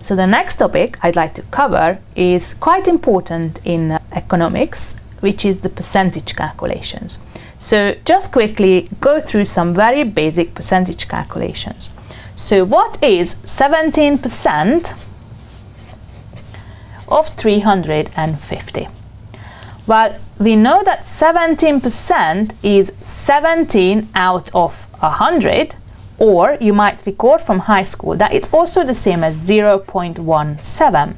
So the next topic I'd like to cover is quite important in economics, which is the percentage calculations. So just quickly go through some very basic percentage calculations. So what is 17% of 350? Well, we know that 17% is 17 out of 100, or you might recall from high school that it's also the same as 0.17.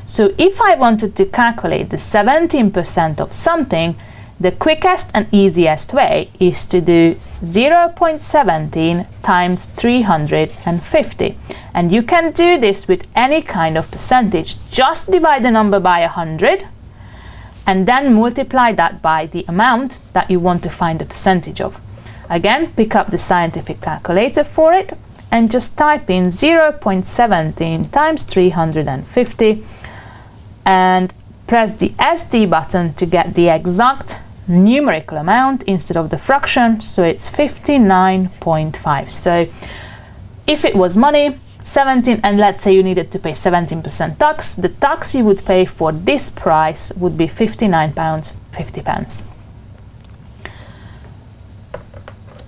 So if I wanted to calculate the 17% of something, the quickest and easiest way is to do 0.17 times 350. And you can do this with any kind of percentage. Just divide the number by 100 and then multiply that by the amount that you want to find the percentage of. Again, pick up the scientific calculator for it and just type in 0.17 times 350 and press the SD button to get the exact numerical amount instead of the fraction, so it's 59.5. So if it was money, 17, and let's say you needed to pay 17% tax, the tax you would pay for this price would be £59.50.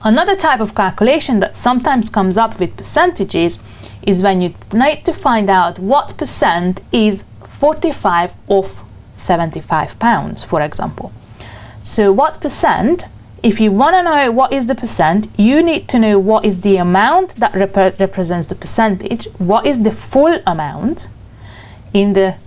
Another type of calculation that sometimes comes up with percentages is when you need to find out what percent is 45 of £75, for example. So what percent, if you want to know what is the percent, you need to know what is the amount that represents the percentage, what is the full amount in the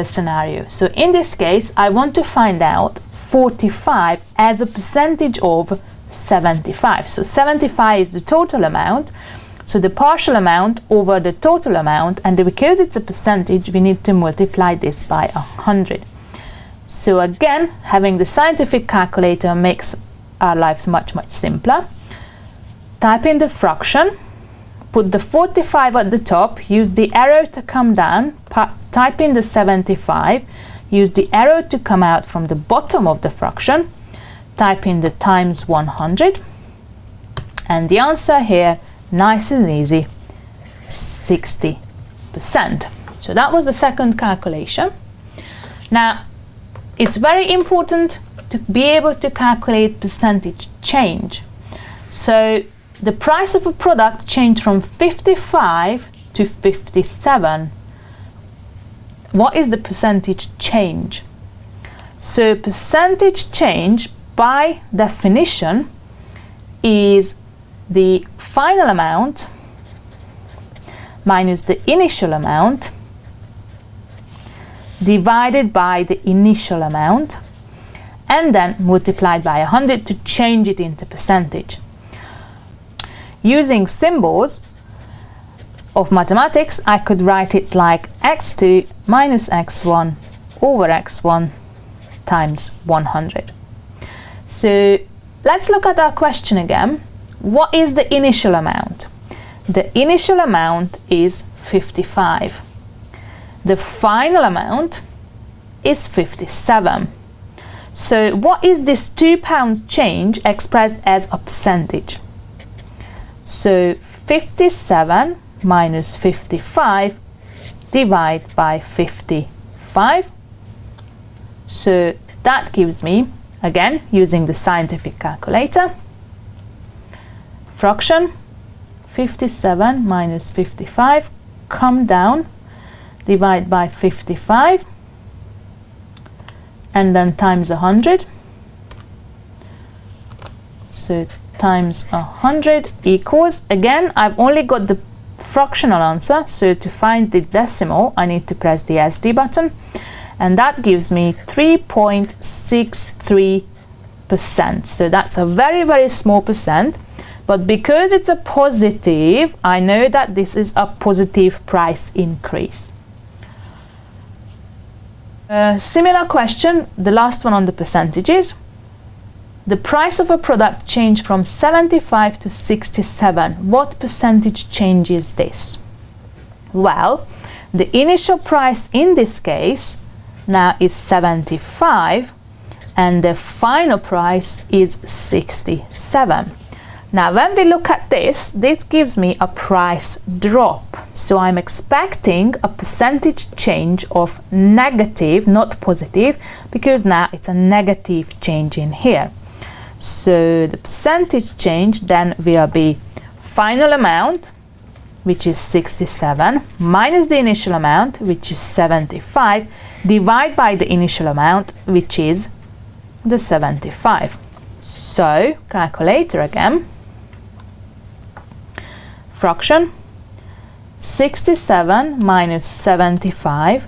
scenario. So in this case, I want to find out 45 as a percentage of 75. So 75 is the total amount, so the partial amount over the total amount, and because it's a percentage, we need to multiply this by 100. So again, having the scientific calculator makes our lives much simpler. Type in the fraction, put the 45 at the top, use the arrow to come down, type in the 75, use the arrow to come out from the bottom of the fraction, type in the times 100, and the answer here, nice and easy, 60%. So that was the second calculation. Now, it's very important to be able to calculate percentage change. So the price of a product changed from 55 to 57. What is the percentage change? So percentage change, by definition, is the final amount minus the initial amount divided by the initial amount and then multiplied by 100 to change it into percentage. Using symbols of mathematics, I could write it like x2 minus x1 over x1 times 100. So let's look at our question again. What is the initial amount? The initial amount is 55. The final amount is 57. So what is this £2 change expressed as a percentage? So 57 minus 55 divided by 55. So that gives me, again, using the scientific calculator, fraction 57 minus 55, come down, divide by 55, and then times 100. So times 100 equals, again, I've only got the fractional answer, so to find the decimal I need to press the SD button, and that gives me 3.63%. So that's a very small percent, but because it's a positive, I know that this is a positive price increase. Similar question, the last one on the percentages. The price of a product changed from 75 to 67. What percentage change is this? Well, the initial price in this case now is 75 and the final price is 67. Now, when we look at this, this gives me a price drop. So I'm expecting a percentage change of negative, not positive, because now it's a negative change in here. So the percentage change then will be final amount, which is 67, minus the initial amount, which is 75, divided by the initial amount, which is the 75. So, calculator again. Fraction 67 minus 75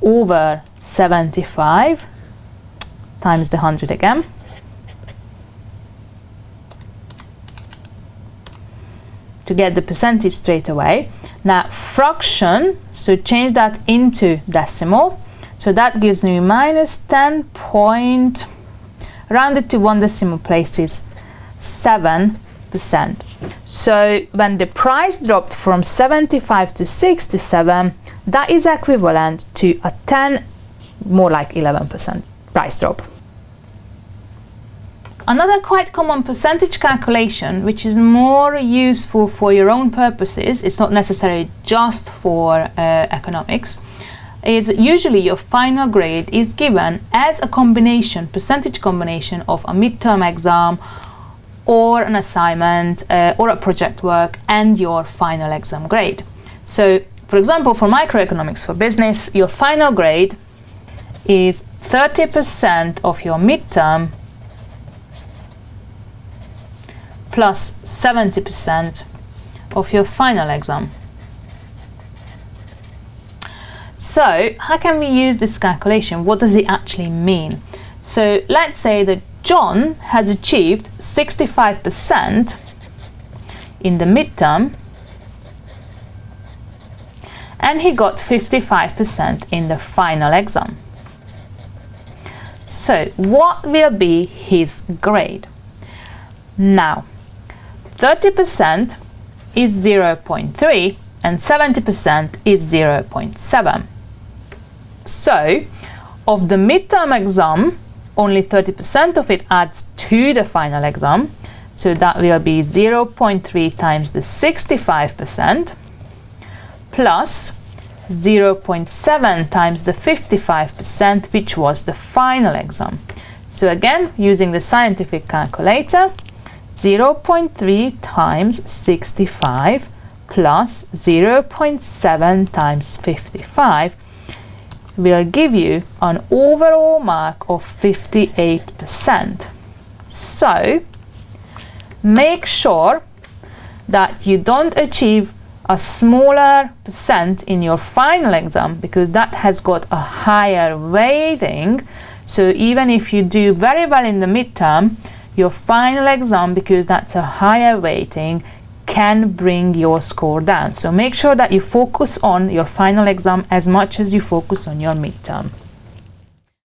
over 75 times the 100 again. To get the percentage straight away. Now fraction, so change that into decimal. So that gives me minus 10 point, rounded to 1 decimal places, 7%. So when the price dropped from 75 to 67, that is equivalent to a 10, more like 11% price drop. Another quite common percentage calculation, which is more useful for your own purposes, it's not necessary just for economics, is usually your final grade is given as a combination, percentage combination of a midterm exam or an assignment or a project work and your final exam grade. So, for example, for microeconomics for business, your final grade is 30% of your midterm plus 70% of your final exam. So, how can we use this calculation? What does it actually mean? So, let's say that John has achieved 65% in the midterm and he got 55% in the final exam. So, what will be his grade? Now, 30% is 0.3 and 70% is 0.7. So, of the midterm exam, only 30% of it adds to the final exam. So that will be 0.3 times the 65% plus 0.7 times the 55%, which was the final exam. So again, using the scientific calculator, 0.3 times 65 plus 0.7 times 55 will give you an overall mark of 58%. So make sure that you don't achieve a smaller percent in your final exam, because that has got a higher weighting. So even if you do very well in the midterm, your final exam, because that's a higher weighting, can bring your score down. So make sure that you focus on your final exam as much as you focus on your midterm.